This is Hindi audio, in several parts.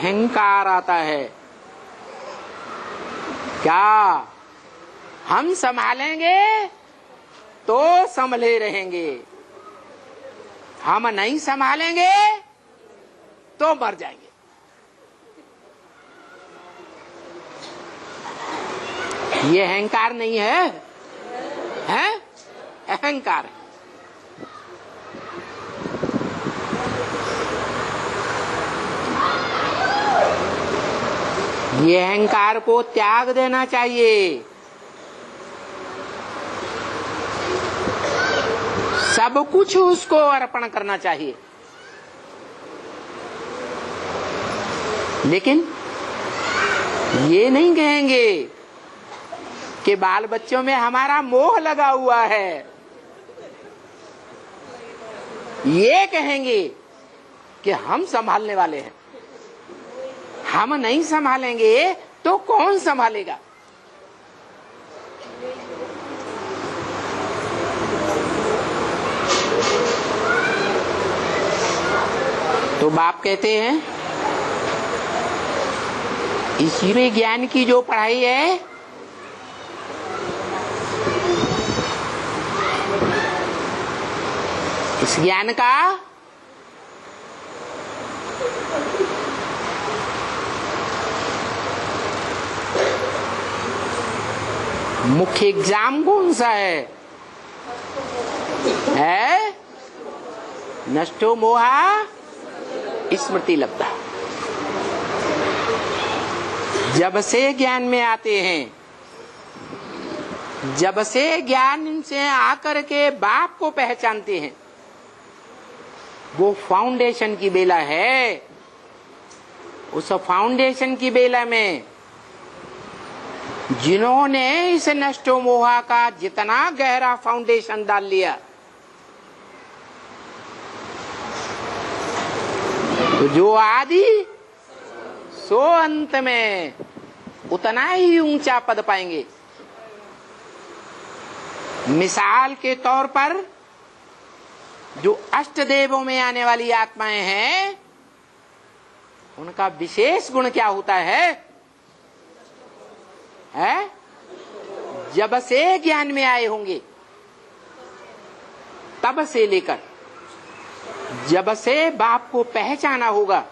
अहंकार आता है। क्या हम संभालेंगे तो संभले रहेंगे, हम नहीं संभालेंगे तो मर जाएंगे। ये अहंकार नहीं है, है अहंकार है। ये अहंकार को त्याग देना चाहिए। सब कुछ उसको अर्पण करना चाहिए। लेकिन ये नहीं कहेंगे कि बाल बच्चों में हमारा मोह लगा हुआ है। ये कहेंगे कि हम संभालने वाले हैं, हम नहीं संभालेंगे तो कौन संभालेगा। तो बाप कहते हैं ईश्वरीय ज्ञान की जो पढ़ाई है इस ज्ञान का मुख्य एग्जाम कौन सा है? नष्टो मोहा स्मृति लब्धा। जब से ज्ञान में आते हैं, जब से ज्ञान से आकर के बाप को पहचानते हैं, वो फाउंडेशन की बेला है। उस फाउंडेशन की बेला में जिन्होंने इस नष्टो मोहा का जितना गहरा फाउंडेशन डाल लिया, तो जो आदि सो अंत में उतना ही ऊंचा पद पाएंगे। मिसाल के तौर पर जो अष्ट देवों में आने वाली आत्माएं हैं, उनका विशेष गुण क्या होता है? जब से ज्ञान में आए होंगे तब से लेकर जब से बाप को पहचाना होगा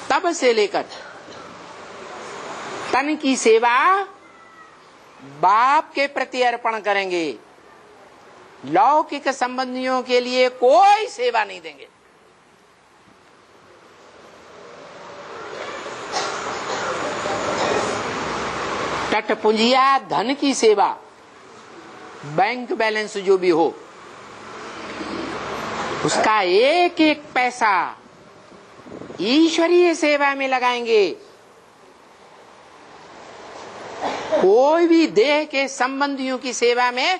तब से लेकर तन की सेवा बाप के प्रति अर्पण करेंगे। लौकिक संबंधियों के लिए कोई सेवा नहीं देंगे। टटपुंजिया धन की सेवा, बैंक बैलेंस जो भी हो, उसका एक एक पैसा ईश्वरीय सेवा में लगाएंगे। कोई भी देह के संबंधियों की सेवा में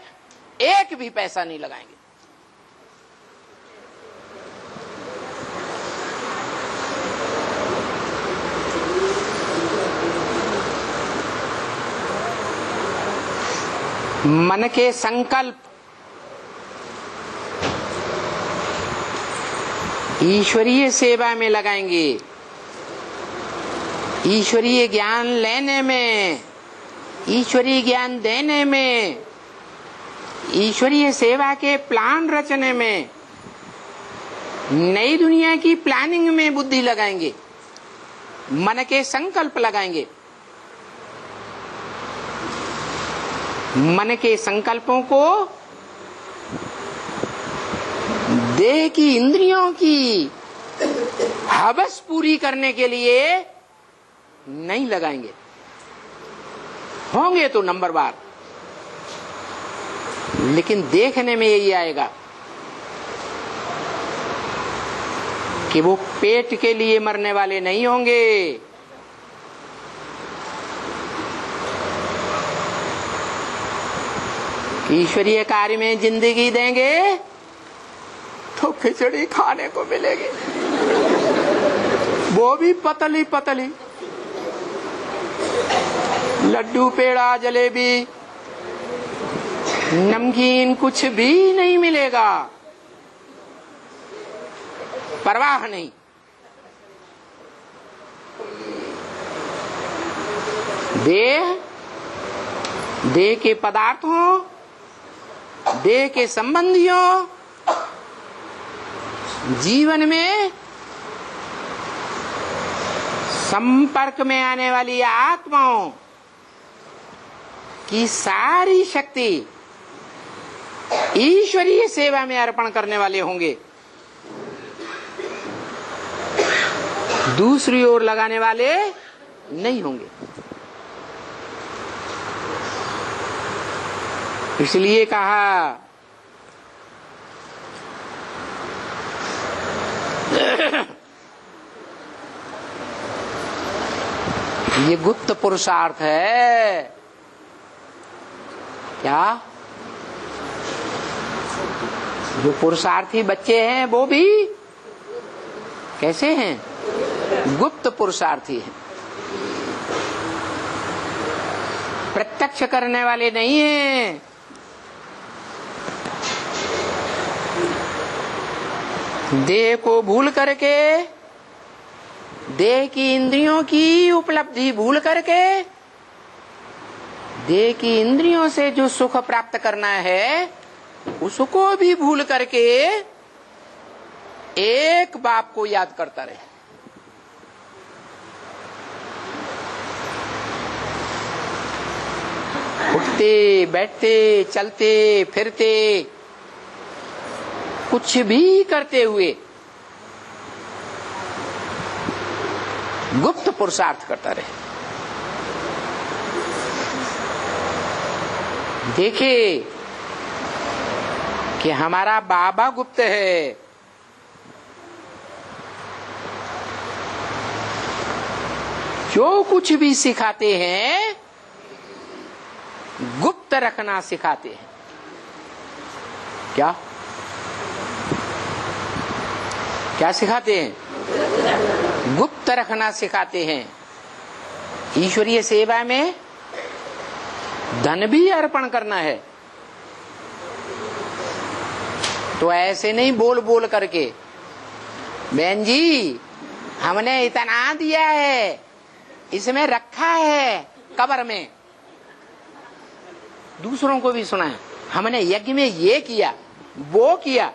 एक भी पैसा नहीं लगाएंगे। मन के संकल्प ईश्वरीय सेवा में लगाएंगे, ईश्वरीय ज्ञान लेने में, ईश्वरीय ज्ञान देने में, ईश्वरीय सेवा के प्लान रचने में, नई दुनिया की प्लानिंग में बुद्धि लगाएंगे, मन के संकल्प लगाएंगे। मन के संकल्पों को देह की इंद्रियों की हवस पूरी करने के लिए नहीं लगाएंगे। होंगे तो नंबरवार, लेकिन देखने में यही आएगा कि वो पेट के लिए मरने वाले नहीं होंगे। ईश्वरीय कार्य में जिंदगी देंगे तो खिचड़ी खाने को मिलेगी, वो भी पतली पतली। लड्डू पेड़ा जलेबी नमकीन कुछ भी नहीं मिलेगा, परवाह नहीं। देह, देह के पदार्थों, देह के संबंधियों, जीवन में संपर्क में आने वाली आत्माओं की सारी शक्ति ईश्वरीय सेवा में अर्पण करने वाले होंगे, दूसरी ओर लगाने वाले नहीं होंगे। इसलिए कहा ये गुप्त पुरुषार्थ है। क्या? जो पुरुषार्थी बच्चे हैं वो भी कैसे हैं? गुप्त पुरुषार्थी हैं, प्रत्यक्ष करने वाले नहीं हैं। देह को भूल करके, देह की इंद्रियों की उपलब्धि भूल करके, देह की इंद्रियों से जो सुख प्राप्त करना है उसको भी भूल करके एक बाप को याद करता रहे। उठते बैठते चलते फिरते कुछ भी करते हुए गुप्त पुरुषार्थ करता रहे। देखे कि हमारा बाबा गुप्त है, जो कुछ भी सिखाते हैं गुप्त रखना सिखाते हैं। क्या क्या सिखाते हैं? गुप्त रखना सिखाते हैं। ईश्वरीय सेवा में धन भी अर्पण करना है तो ऐसे नहीं बोल बोल करके, बहन जी हमने इतना दिया है, इसमें रखा है कब्र में। दूसरों को भी सुनाए, हमने यज्ञ में ये किया वो किया।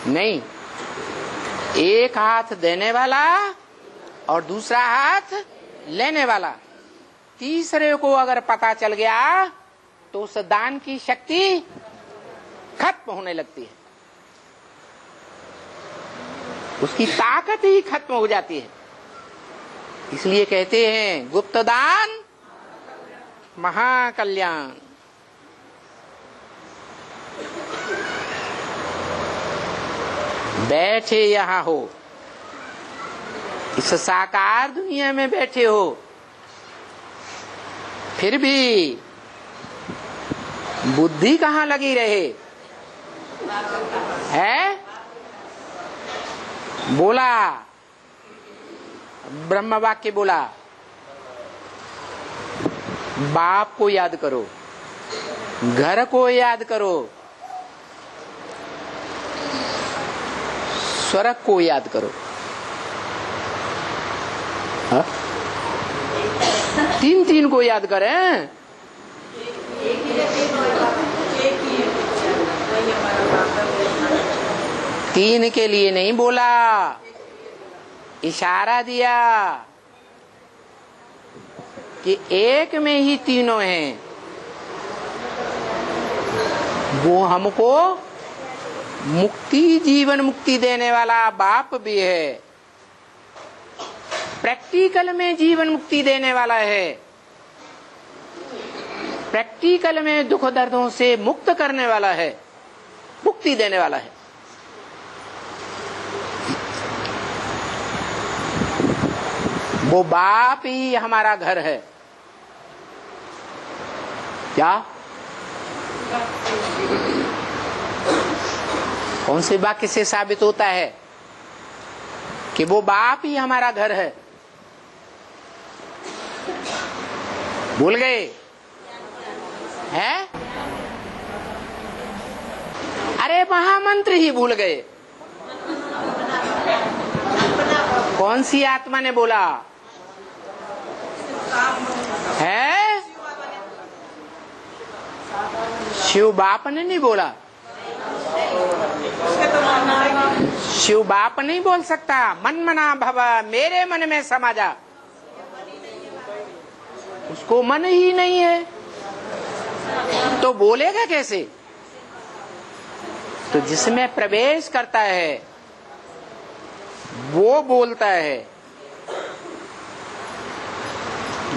नहीं, एक हाथ देने वाला और दूसरा हाथ लेने वाला। तीसरे को अगर पता चल गया तो उस दान की शक्ति खत्म होने लगती है, उसकी ताकत ही खत्म हो जाती है। इसलिए कहते हैं गुप्त दान महाकल्याण। बैठे यहां हो, इस साकार दुनिया में बैठे हो, फिर भी बुद्धि कहां लगी रहे है? बोला, ब्रह्म वाक्य बोला, बाप को याद करो, घर को याद करो, स्वर्ग को याद करो। हा? तीन तीन को याद करें। तीन के लिए नहीं बोला, इशारा दिया कि एक में ही तीनों हैं। वो हमको मुक्ति, जीवन मुक्ति देने वाला बाप भी है, प्रैक्टिकल में जीवन मुक्ति देने वाला है, प्रैक्टिकल में दुख दर्दों से मुक्त करने वाला है, मुक्ति देने वाला है। वो बाप ही हमारा घर है। क्या? कौन से वाक्य से साबित होता है कि वो बाप ही हमारा घर है? भूल गए हैं? अरे महामंत्र ही भूल गए। कौन सी आत्मा ने बोला? है? शिव बाप ने नहीं बोला, शिव बाप नहीं बोल सकता। मन मना भव, मेरे मन में समा जा। उसको मन ही नहीं है तो बोलेगा कैसे? तो जिसमें प्रवेश करता है वो बोलता है।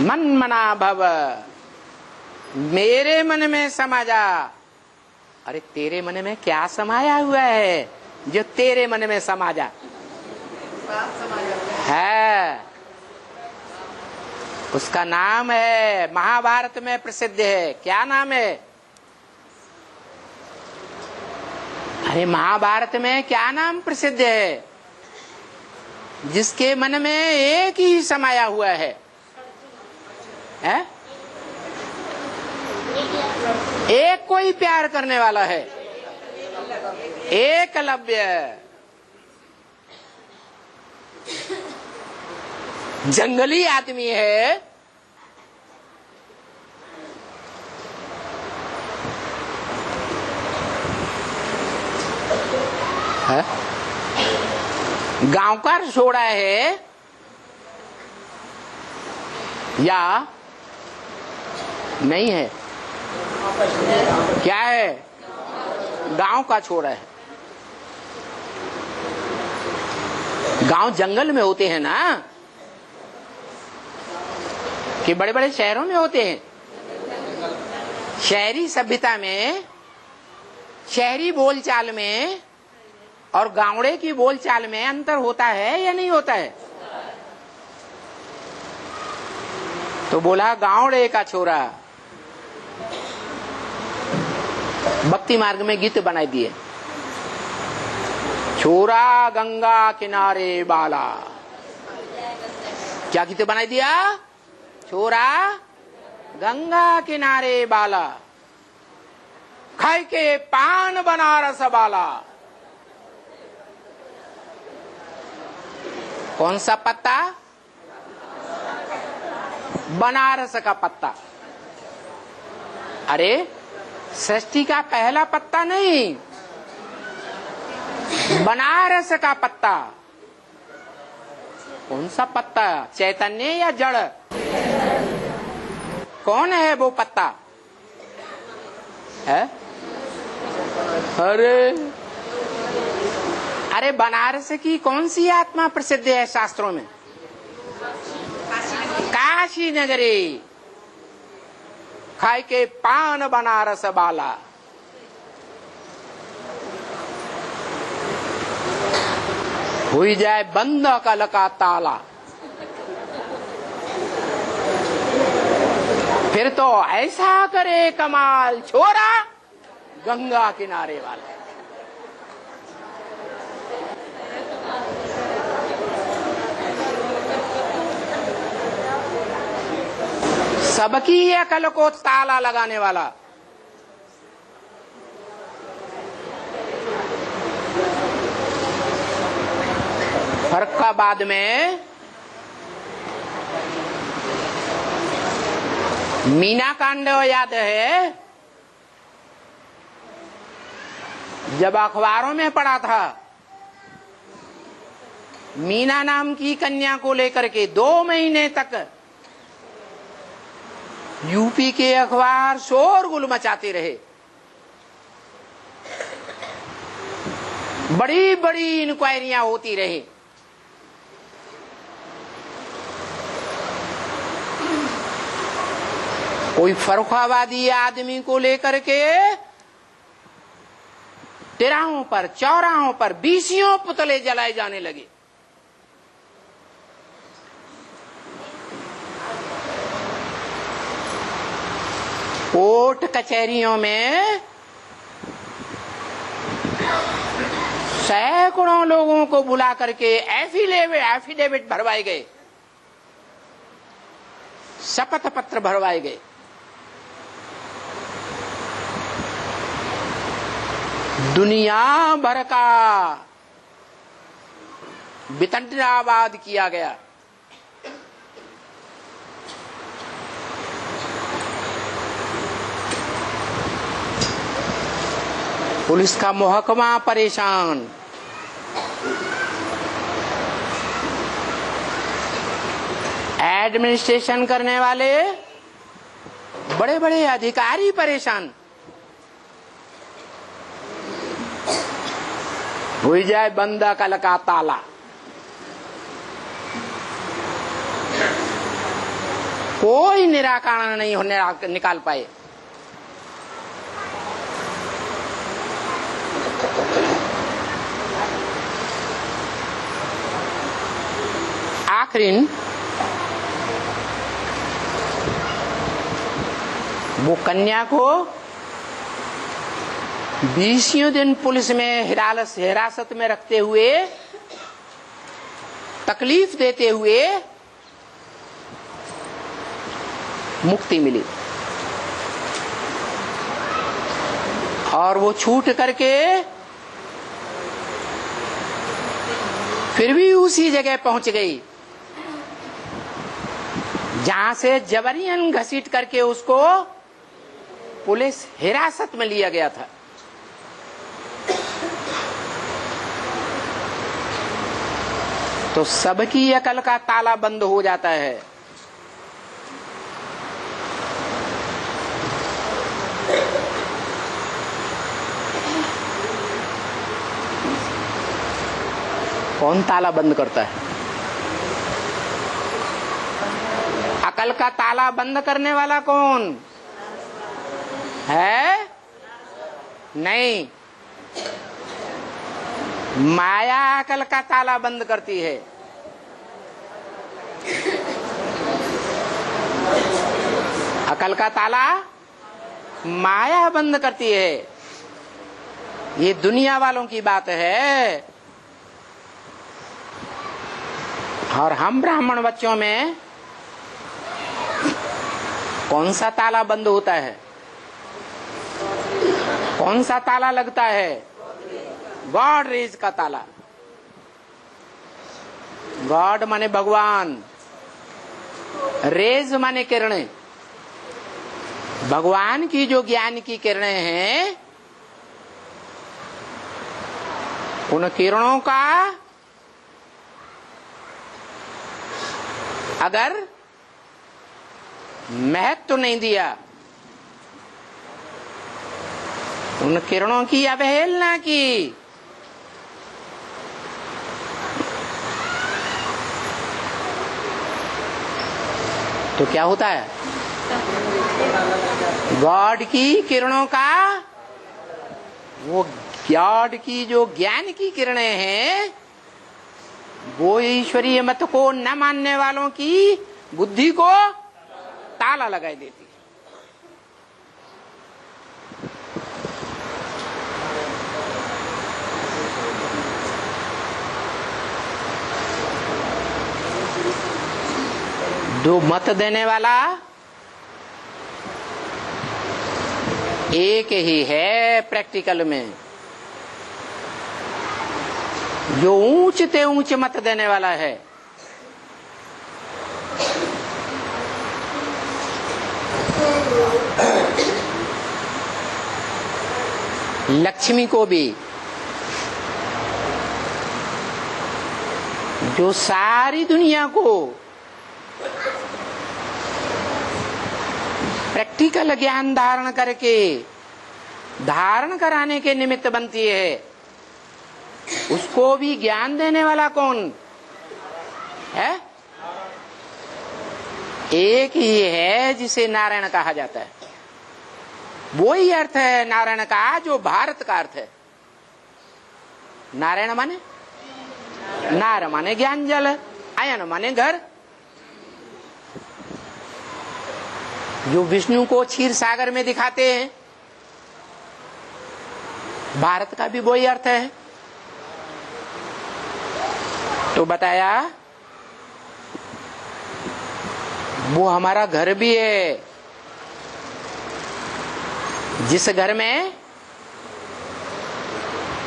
मन मना भव, मेरे मन में समा जा। अरे तेरे मन में क्या समाया हुआ है जो तेरे मन में समा जा? है, उसका नाम है, महाभारत में प्रसिद्ध है। क्या नाम है? अरे महाभारत में क्या नाम प्रसिद्ध है? जिसके मन में एक ही समाया हुआ है? एक कोई प्यार करने वाला है, एकलव्य। जंगली आदमी है, गांव का छोड़ा है या नहीं है? क्या है? गांव का छोड़ा है। गांव जंगल में होते हैं ना कि बड़े बड़े शहरों में होते हैं? शहरी सभ्यता में, शहरी बोलचाल में और गांवड़े की बोलचाल में अंतर होता है या नहीं होता है? तो बोला गांवड़े का छोरा। भक्ति मार्ग में गीत बनाई दिए, छोरा गंगा किनारे बाला। क्या गीत बनाई दिया? छोरा गंगा किनारे बाला, खाए के पान बनारस बाला। कौन सा पत्ता? बनारस का पत्ता। अरे सृष्टि का पहला पत्ता नहीं, बनारस का पत्ता। कौन सा पत्ता? चैतन्य या जड़? कौन है वो पत्ता? है? अरे बनारस की कौन सी आत्मा प्रसिद्ध है शास्त्रों में? काशी नगरी, खाए के पान बनारस बाला। हुई जाए बंद कल का ताला, फिर तो ऐसा करे कमाल, छोरा गंगा किनारे वाला। सबकी अकल को ताला लगाने वाला। फर्रुखाबाद में मीना कांड याद है? जब अखबारों में पढ़ा था, मीना नाम की कन्या को लेकर के 2 महीने तक यूपी के अखबार शोरगुल मचाते रहे। बड़ी बड़ी इंक्वायरियां होती रही। कोई फर्रुखाबादी आदमी को लेकर के तिराहों पर, चौराहों पर बीसियों पुतले जलाए जाने लगे। कोर्ट कचहरियों में सैकड़ों लोगों को बुला करके एफिडेविट भरवाए गए, शपथ पत्र भरवाए गए। दुनिया भर का वितंडवाद किया गया। पुलिस का महकमा परेशान, एडमिनिस्ट्रेशन करने वाले बड़े बड़े अधिकारी परेशान। हो जाए बंदा कल का ताला, कोई निराकरण नहीं होने निकाल पाए। आखिरी वो कन्या को 20 दिन पुलिस में हिरासत में रखते हुए, तकलीफ देते हुए मुक्ति मिली, और वो छूट करके फिर भी उसी जगह पहुंच गई जहां से जबरियन घसीट करके उसको पुलिस हिरासत में लिया गया था। तो सबकी अकल का ताला बंद हो जाता है। कौन ताला बंद करता है? अकल का ताला बंद करने वाला कौन है? नहीं, माया अकल का ताला बंद करती है। अकल का ताला माया बंद करती है। ये दुनिया वालों की बात है। और हम ब्राह्मण बच्चों में कौन सा ताला बंद होता है? कौन सा ताला लगता है? गॉड रेज का ताला। गॉड माने भगवान, रेज माने किरणें। भगवान की जो ज्ञान की किरणें हैं, उन किरणों का अगर महत्व नहीं दिया, उन किरणों की अवहेलना की, तो क्या होता है? गॉड की किरणों का, वो गॉड की जो ज्ञान की किरणें हैं, वो ईश्वरीय मत को न मानने वालों की बुद्धि को ताला लगाई देती है। जो मत देने वाला एक ही है प्रैक्टिकल में, जो ऊंच ते ऊंच मत देने वाला है। लक्ष्मी को भी, जो सारी दुनिया को प्रैक्टिकल ज्ञान धारण करके धारण कराने के निमित्त बनती है, उसको भी ज्ञान देने वाला कौन है? एक ही है जिसे नारायण कहा जाता है। वो ही अर्थ है नारायण का जो भारत का अर्थ है। नारायण माने, नार माने ज्ञान जल, आयन माने घर। जो विष्णु को क्षीर सागर में दिखाते हैं, भारत का भी वही अर्थ है। तो बताया वो हमारा घर भी है, जिस घर में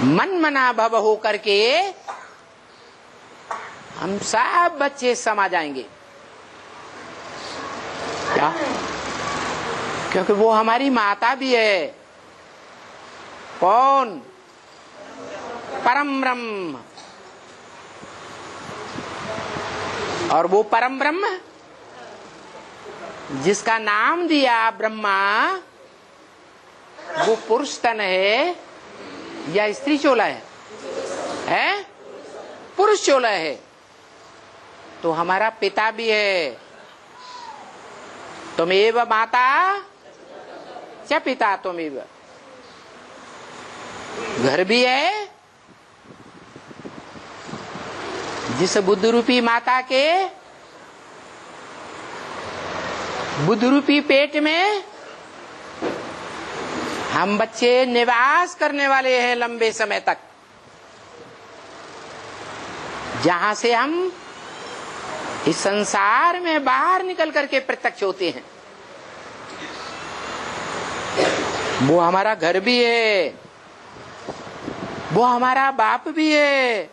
मन मना भव हो करके हम सब बच्चे समा जाएंगे। क्या? क्योंकि वो हमारी माता भी है, कौन? परम ब्रह्म। और वो परम ब्रह्म जिसका नाम दिया ब्रह्मा, वो पुरुष तन है या स्त्री चोला है? है? पुरुष चोला है। तो हमारा पिता भी है। त्वमेव माता च पिता त्वमेव। घर भी है। जिस बुद्ध रूपी माता के बुद्ध रूपी पेट में हम बच्चे निवास करने वाले हैं लंबे समय तक, जहां से हम इस संसार में बाहर निकल करके प्रत्यक्ष होते हैं। वो हमारा घर भी है, वो हमारा बाप भी है,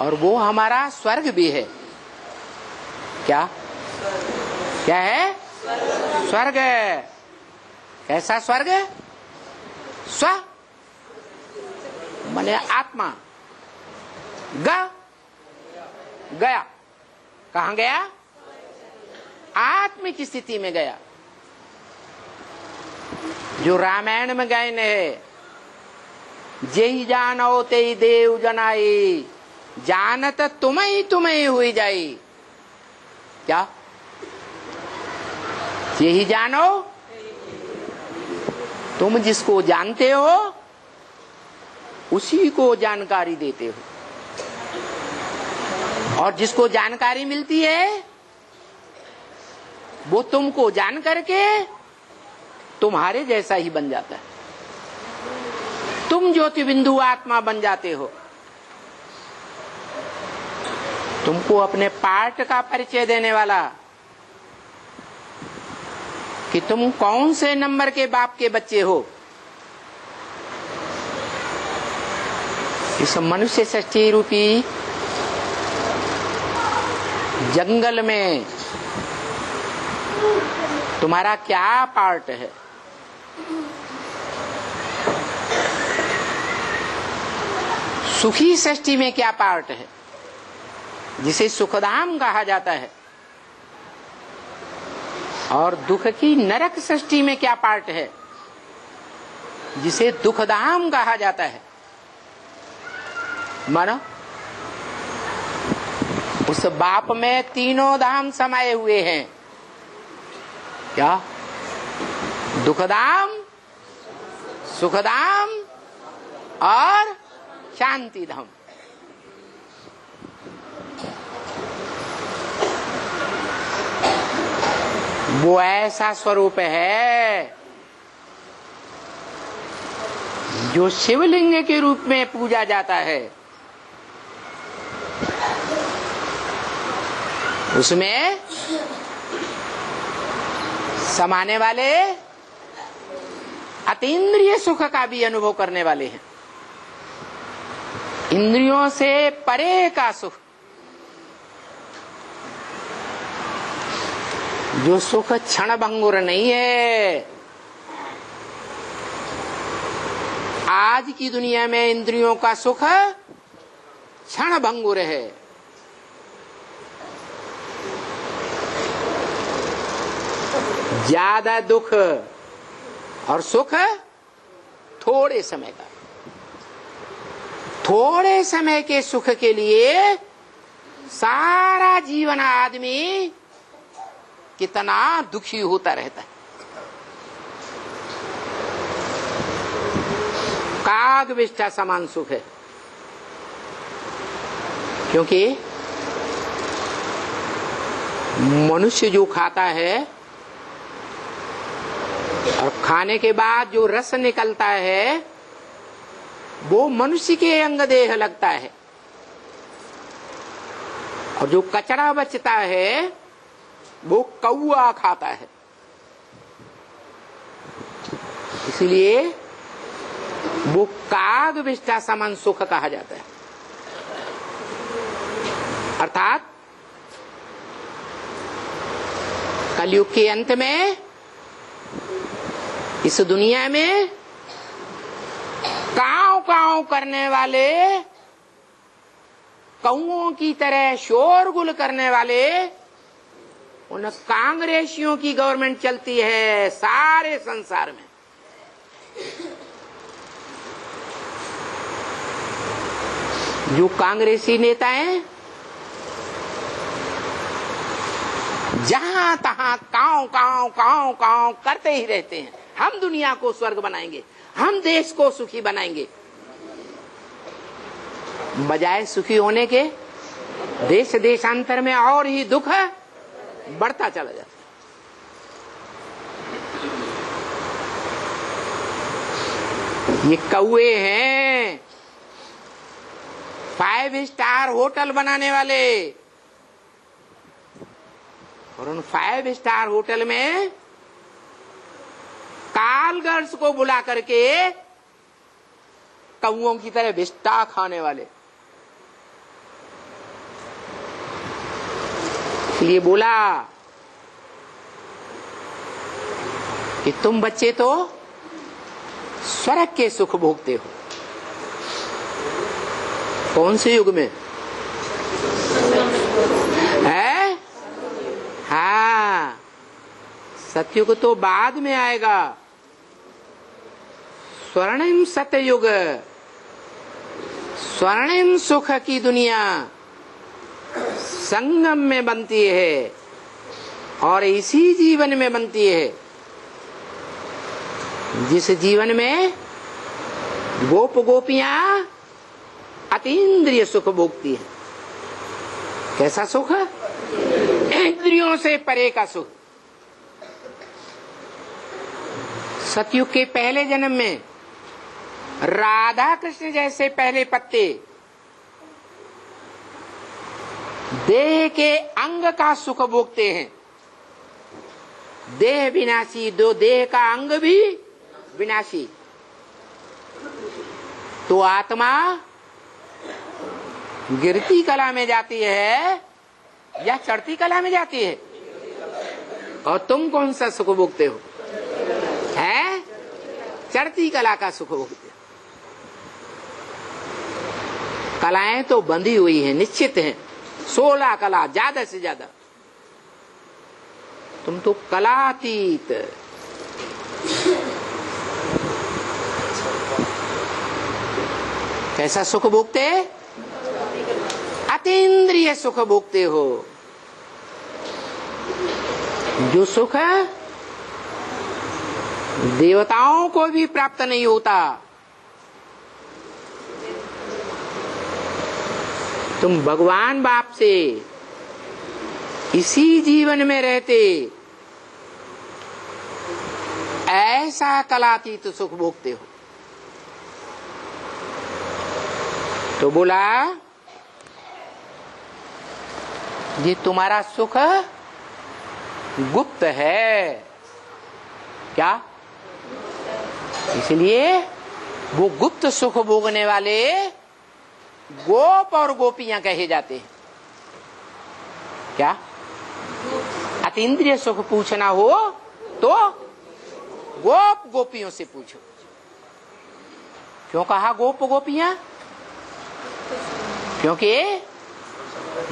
और वो हमारा स्वर्ग भी है। क्या क्या है? स्वर्ग है। कैसा स्वर्ग है? स्व माने आत्मा। गया। कहां गया? आत्मिक स्थिति में गया। जो रामायण में गायन है, जेहि जानो तेहि देव जनाई, जानत तुम्हें हुई जाई। क्या? यही जानो, तुम जिसको जानते हो उसी को जानकारी देते हो, और जिसको जानकारी मिलती है वो तुमको जान करके तुम्हारे जैसा ही बन जाता है। तुम ज्योति बिंदु आत्मा बन जाते हो। तुमको अपने पार्ट का परिचय देने वाला कि तुम कौन से नंबर के बाप के बच्चे हो, इस मनुष्य सृष्टि रूपी जंगल में तुम्हारा क्या पार्ट है। सुखी सृष्टि में क्या पार्ट है, जिसे सुखधाम कहा जाता है, और दुख की नरक सृष्टि में क्या पार्ट है, जिसे दुखधाम कहा जाता है। मानो उस बाप में तीनों धाम समाये हुए हैं। क्या? दुखधाम, सुखधाम और शांति धाम। वो ऐसा स्वरूप है जो शिवलिंग के रूप में पूजा जाता है। उसमें समाने वाले अतीन्द्रिय सुख का भी अनुभव करने वाले हैं। इंद्रियों से परे का सुख, जो सुख क्षण भंगुर नहीं है। आज की दुनिया में इंद्रियों का सुख क्षण भंगुर है। ज्यादा दुख और सुख थोड़े समय का। थोड़े समय के सुख के लिए सारा जीवन आदमी कितना दुखी होता रहता है। काग विष्ठा समान सुख है, क्योंकि मनुष्य जो खाता है और खाने के बाद जो रस निकलता है वो मनुष्य के अंग देह लगता है, और जो कचरा बचता है वो कौआ खाता है। इसलिए वो काग विष्ठा समान सुख कहा जाता है। अर्थात कलयुग के अंत में इस दुनिया में काव काव करने वाले, कौओं की तरह शोरगुल करने वाले उन कांग्रेसियों की गवर्नमेंट चलती है सारे संसार में। जो कांग्रेसी नेता हैं जहां तहां काव काव काव काव करते ही रहते हैं। हम दुनिया को स्वर्ग बनाएंगे, हम देश को सुखी बनाएंगे। बजाय सुखी होने के देश देशांतर में और ही दुख बढ़ता चला जाता है। ये कौए हैं 5 स्टार होटल बनाने वाले, और उन 5 स्टार होटल में काल गर्ल्स को बुला करके कौओं की तरह विस्टा खाने वाले। इसलिए बोला कि तुम बच्चे तो स्वर्ग के सुख भोगते हो। कौन से युग में है? हाँ, सतयुग तो बाद में आएगा। स्वर्णिम सतयुग, स्वर्णिम सुख की दुनिया संगम में बनती है और इसी जीवन में बनती है जिस जीवन में गोप गोपियां अतीन्द्रिय सुख भोगती है। कैसा सुख? इंद्रियों से परे का सुख। सतयुग के पहले जन्म में राधा कृष्ण जैसे पहले पत्ते देह के अंग का सुख भोगते हैं। देह विनाशी, दो देह का अंग भी विनाशी, तो आत्मा गिरती कला में जाती है या चढ़ती कला में जाती है? और तुम कौन सा सुख भोगते हो? है चढ़ती कला का सुख भोगते हो। कलाएं तो बंधी हुई हैं, निश्चित हैं, 16 कला ज्यादा से ज्यादा। तुम तो कलातीत। कैसा सुख भोगते? अतीन्द्रिय सुख भोगते हो। जो सुख देवताओं को भी प्राप्त नहीं होता। तुम भगवान बाप से इसी जीवन में रहते ऐसा कलातीत सुख भोगते हो। तो बोला ये तुम्हारा सुख गुप्त है। क्या? इसलिए वो गुप्त सुख भोगने वाले गोप और गोपियां कहे जाते हैं। क्या? अतीन्द्रिय सुख पूछना हो तो गोप गोपियों से पूछो। क्यों कहा गोप गोपियां? क्योंकि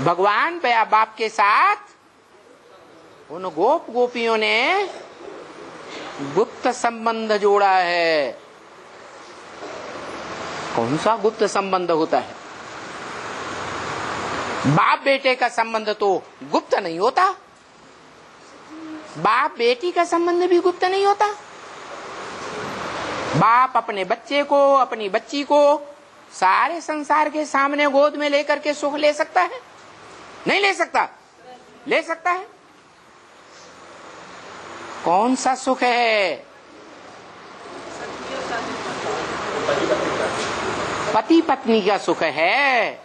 भगवान भया बाप के साथ उन गोप गोपियों ने गुप्त संबंध जोड़ा है। कौन सा गुप्त संबंध होता है? बाप बेटे का संबंध तो गुप्त नहीं होता। बाप बेटी का संबंध भी गुप्त नहीं होता। बाप अपने बच्चे को, अपनी बच्ची को सारे संसार के सामने गोद में लेकर के सुख ले सकता है? नहीं ले सकता? ले सकता है। कौन सा सुख है? पति पत्नी का सुख है,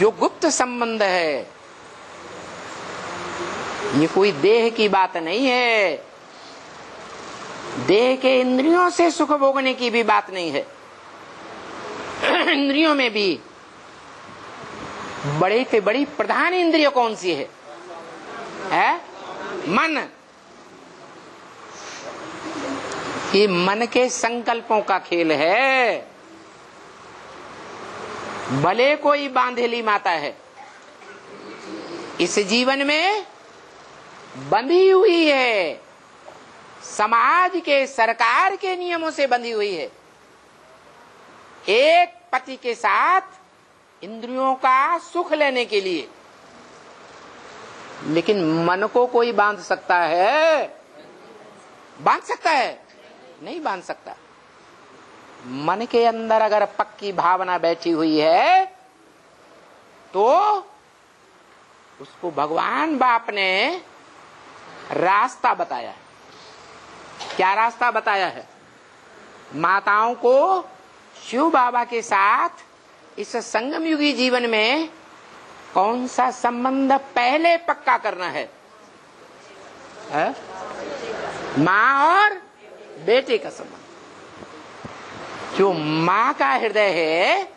जो गुप्त संबंध है। ये कोई देह की बात नहीं है। देह के इंद्रियों से सुख भोगने की भी बात नहीं है। इंद्रियों में भी बड़े से बड़ी प्रधान इंद्रिय कौन सी है? मन। कि मन के संकल्पों का खेल है। भले कोई बांधेली माता है, इस जीवन में बंधी हुई है, समाज के, सरकार के नियमों से बंधी हुई है। एक पति के साथ इंद्रियों का सुख लेने के लिए, लेकिन मन को कोई बांध सकता है? बांध सकता है? नहीं बांध सकता। मन के अंदर अगर पक्की भावना बैठी हुई है तो उसको भगवान बाप ने रास्ता बताया है। क्या रास्ता बताया है? माताओं को शिव बाबा के साथ इस संगम युगी जीवन में कौन सा संबंध पहले पक्का करना है? माँ और बेटे का संबंध। जो माँ का हृदय है,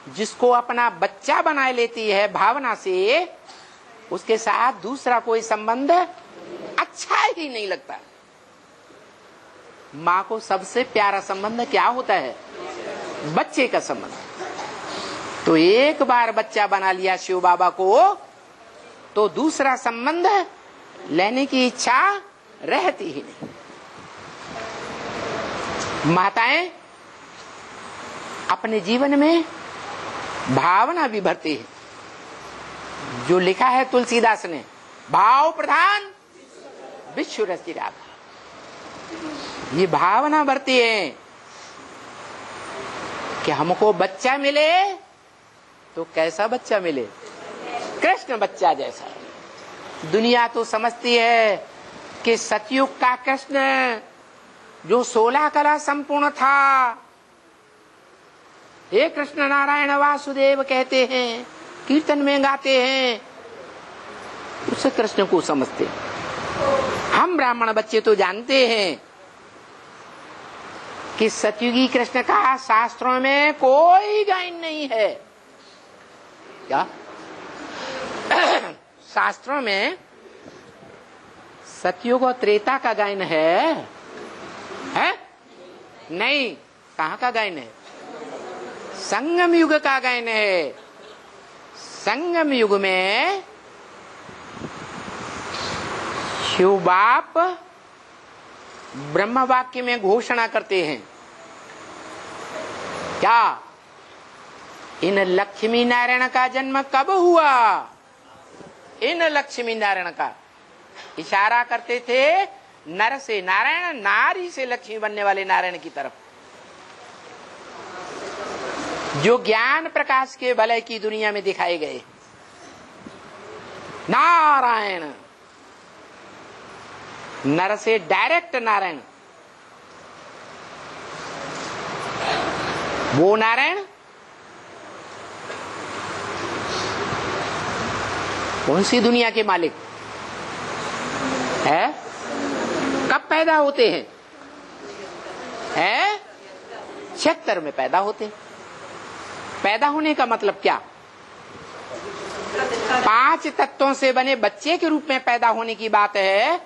जिसको अपना बच्चा बना लेती है भावना से, उसके साथ दूसरा कोई संबंध अच्छा ही नहीं लगता। माँ को सबसे प्यारा संबंध क्या होता है? बच्चे का संबंध। तो एक बार बच्चा बना लिया शिव बाबा को, तो दूसरा संबंध लेने की इच्छा रहती ही नहीं। माताएं अपने जीवन में भावना भी भरती है। जो लिखा है तुलसीदास ने, भाव प्रधान विश्व रचि राधा। ये भावना भरती है कि हमको बच्चा मिले तो कैसा बच्चा मिले? कृष्ण बच्चा जैसा। दुनिया तो समझती है कि सतयुग का कृष्ण जो 16 कला संपूर्ण था, हे कृष्ण नारायण वासुदेव कहते हैं, कीर्तन में गाते हैं, उस कृष्ण को समझते हैं। हम ब्राह्मण बच्चे तो जानते हैं कि सतयुगी कृष्ण का शास्त्रों में कोई गायन नहीं है। क्या शास्त्रों में सतयुग और त्रेता का गायन है? नहीं। कहाँ का गायन है? संगम युग का गायन है। संगम युग में शिव बाप ब्रह्म वाक्य में घोषणा करते हैं, क्या? इन लक्ष्मी नारायण का जन्म कब हुआ? इन लक्ष्मी नारायण का इशारा करते थे नर से नारायण, नारी से लक्ष्मी बनने वाले नारायण की तरफ। जो ज्ञान प्रकाश के वलय की दुनिया में दिखाए गए नारायण, नर से डायरेक्ट नारायण, वो नारायण कौन सी दुनिया के मालिक है? कब पैदा होते हैं? 76 में पैदा होते हैं। पैदा होने का मतलब क्या? 5 तत्वों से बने बच्चे के रूप में पैदा होने की बात है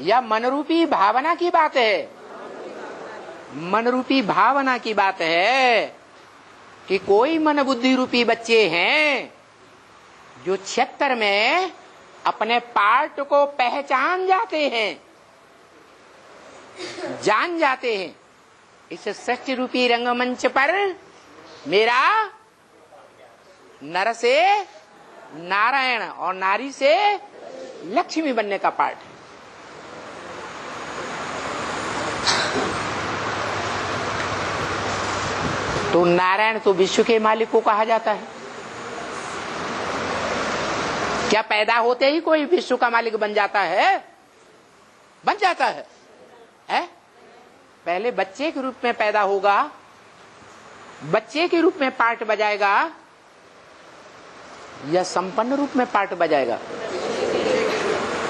या मनरूपी भावना की बात है? मनरूपी भावना की बात है कि कोई मन बुद्धि रूपी बच्चे हैं जो 76 में अपने पार्ट को पहचान जाते हैं, जान जाते हैं। इस सृष्टि रूपी रंगमंच पर मेरा नर से नारायण और नारी से लक्ष्मी बनने का पार्ट है। तो नारायण तो विश्व के मालिक को कहा जाता है। क्या पैदा होते ही कोई विश्व का मालिक बन जाता है? बन जाता है? पहले बच्चे के रूप में पैदा होगा, बच्चे के रूप में पार्ट बजाएगा या संपन्न रूप में पार्ट बजाएगा?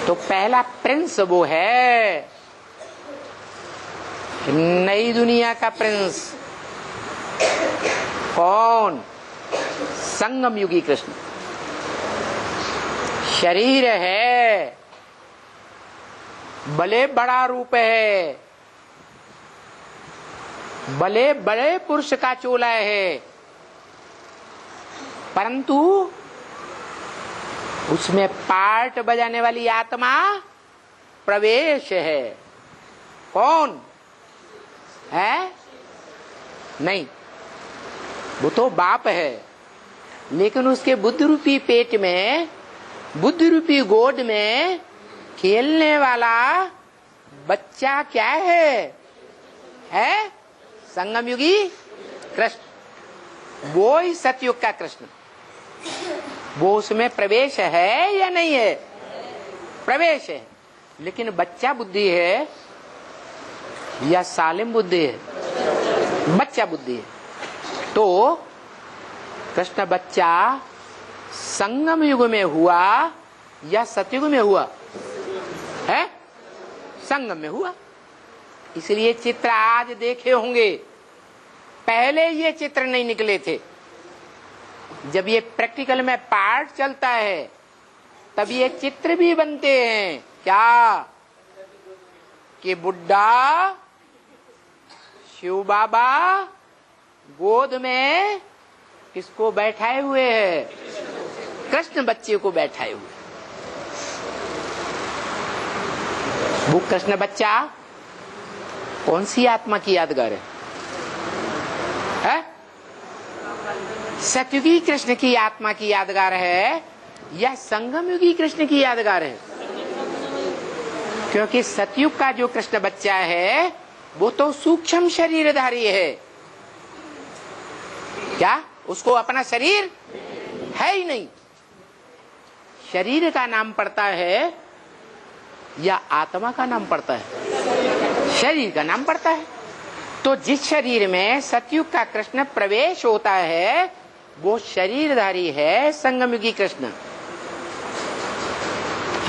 तो पहला प्रिंस वो है, नई दुनिया का प्रिंस। कौन? संगम युगी कृष्ण। शरीर है, भले बड़ा रूप है, भले बड़े पुरुष का चोला है, परंतु उसमें पार्ट बजाने वाली आत्मा प्रवेश है। कौन है? नहीं, वो तो बाप है, लेकिन उसके बुद्ध रूपी पेट में, बुद्ध रूपी गोद में खेलने वाला बच्चा क्या है? संगम युगी कृष्ण। वो ही सतयुग का कृष्ण। वो उसमें प्रवेश है या नहीं है? प्रवेश है, लेकिन बच्चा बुद्धि है या सालिम बुद्धि है? बच्चा बुद्धि है। तो कृष्ण बच्चा संगम युग में हुआ या सतयुग में हुआ है? संगम में हुआ। इसलिए चित्र आज देखे होंगे, पहले ये चित्र नहीं निकले थे। जब ये प्रैक्टिकल में पार्ट चलता है तब ये चित्र भी बनते हैं। क्या? कि बुड्ढा शिव बाबा गोद में किसको बैठाए हुए है? कृष्ण बच्चे को बैठाए हुए। वो कृष्ण बच्चा कौन सी आत्मा की यादगार है? सतयुगी कृष्ण की आत्मा की यादगार है या संगम युगी कृष्ण की यादगार है? क्योंकि सतयुग का जो कृष्ण बच्चा है वो तो सूक्ष्म शरीरधारी है। क्या उसको अपना शरीर है ही नहीं? शरीर का नाम पड़ता है या आत्मा का नाम पड़ता है? शरीर का नाम पड़ता है। तो जिस शरीर में सतयुग का कृष्ण प्रवेश होता है वो शरीरधारी है संगमयुगी कृष्ण।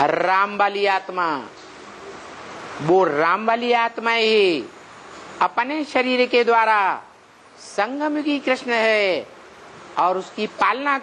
राम वाली आत्मा, वो राम वाली आत्मा ही अपने शरीर के द्वारा संगमयुगी कृष्ण है और उसकी पालना